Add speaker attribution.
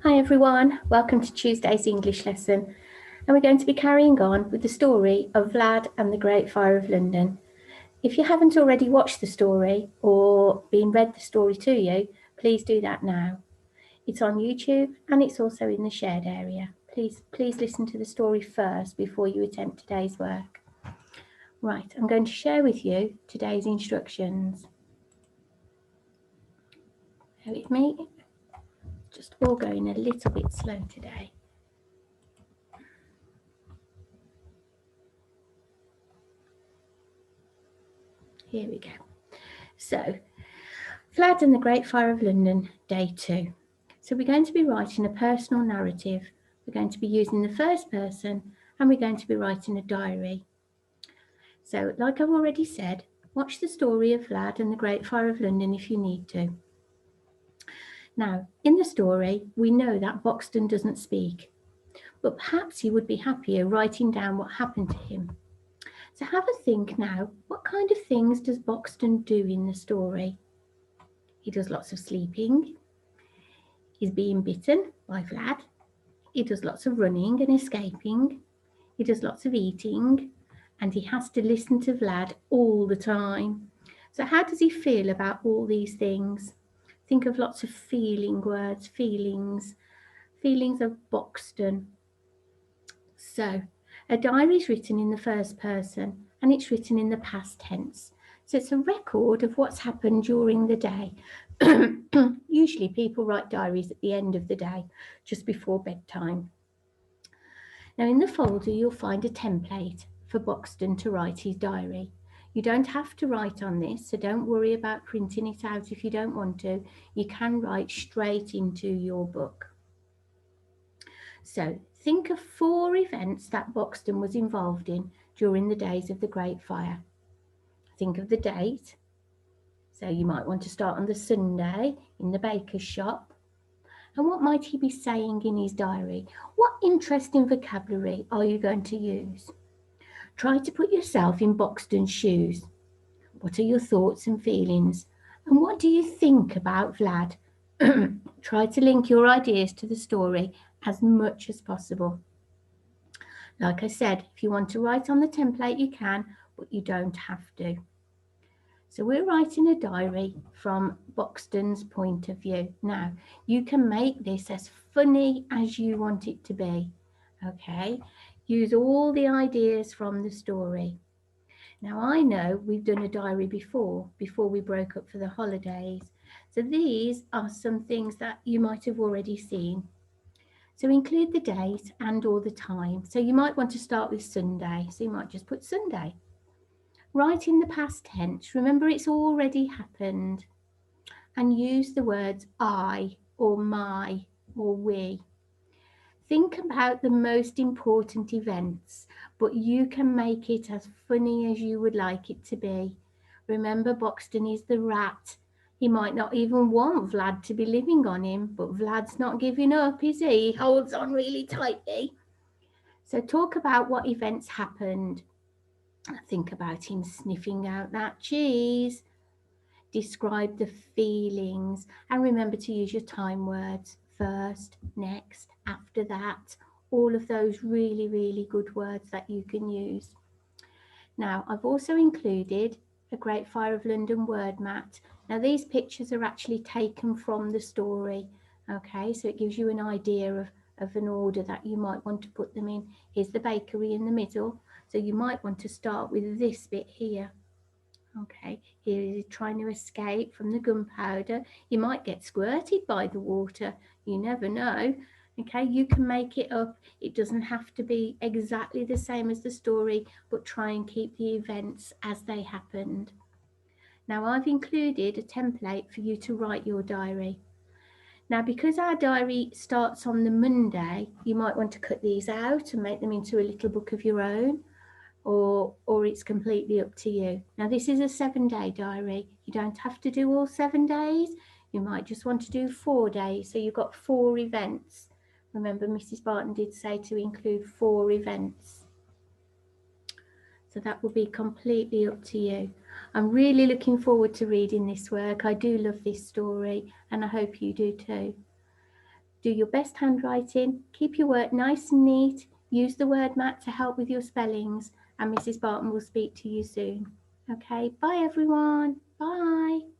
Speaker 1: Hi everyone, welcome to Tuesday's English lesson, and we're going to be carrying on with the story of Vlad and the Great Fire of London. If you haven't already watched the story or been read the story to you, please do that now. It's on YouTube and it's also in the shared area. Please listen to the story first before you attempt today's work. Right, I'm going to share with you today's instructions. Bear with me, just all going a little bit slow today. Here we go. So, Vlad and the Great Fire of London, Day 2. So we're going to be writing a personal narrative. We're going to be using the first person and we're going to be writing a diary. So, like I've already said, watch the story of Vlad and the Great Fire of London if you need to. Now, in the story, we know that Boxton doesn't speak, but perhaps he would be happier writing down what happened to him. So have a think now, what kind of things does Boxton do in the story? He does lots of sleeping. He's being bitten by Vlad. He does lots of running and escaping. He does lots of eating. And he has to listen to Vlad all the time. So how does he feel about all these things? Think of lots of feeling words, feelings of Boxton. So a diary is written in the first person and it's written in the past tense. So it's a record of what's happened during the day. Usually people write diaries at the end of the day, just before bedtime. Now in the folder you'll find a template for Boxton to write his diary. You don't have to write on this, so don't worry about printing it out if you don't want to. You can write straight into your book. So think of 4 events that Boxton was involved in during the days of the Great Fire. Think of the date. So you might want to start on the Sunday in the baker's shop. And what might he be saying in his diary? What interesting vocabulary are you going to use? Try to put yourself in Boxton's shoes. What are your thoughts and feelings? And what do you think about Vlad? Try to link your ideas to the story as much as possible. Like I said, if you want to write on the template, you can, but you don't have to. So we're writing a diary from Boxton's point of view. Now, you can make this as funny as you want it to be, okay? Use all the ideas from the story. Now, I know we've done a diary before we broke up for the holidays. So these are some things that you might have already seen. So include the date and or the time. So you might want to start with Sunday. So you might just put Sunday. Write in the past tense. Remember it's already happened. And use the words I or my or we. Think about the most important events, but you can make it as funny as you would like it to be. Remember, Boxton is the rat. He might not even want Vlad to be living on him, but Vlad's not giving up, is he? He holds on really tightly. So talk about what events happened. Think about him sniffing out that cheese. Describe the feelings and remember to use your time words. First, next, after that. All of those really, really good words that you can use. Now, I've also included a Great Fire of London word mat. Now, these pictures are actually taken from the story. Okay, so it gives you an idea of an order that you might want to put them in. Here's the bakery in the middle. So you might want to start with this bit here. Okay, here is trying to escape from the gunpowder. You might get squirted by the water. You never know. Okay, you can make it up. It doesn't have to be exactly the same as the story, but try and keep the events as they happened. Now I've included a template for you to write your diary. Now, because our diary starts on the Monday, you might want to cut these out and make them into a little book of your own. Or it's completely up to you. Now this is a 7-day diary. You don't have to do all 7 days. You might just want to do 4 days. So you've got 4 events. Remember Mrs. Barton did say to include 4 events. So that will be completely up to you. I'm really looking forward to reading this work. I do love this story and I hope you do too. Do your best handwriting, keep your work nice and neat, use the word mat to help with your spellings, and Mrs. Barton will speak to you soon. Okay, bye everyone. Bye.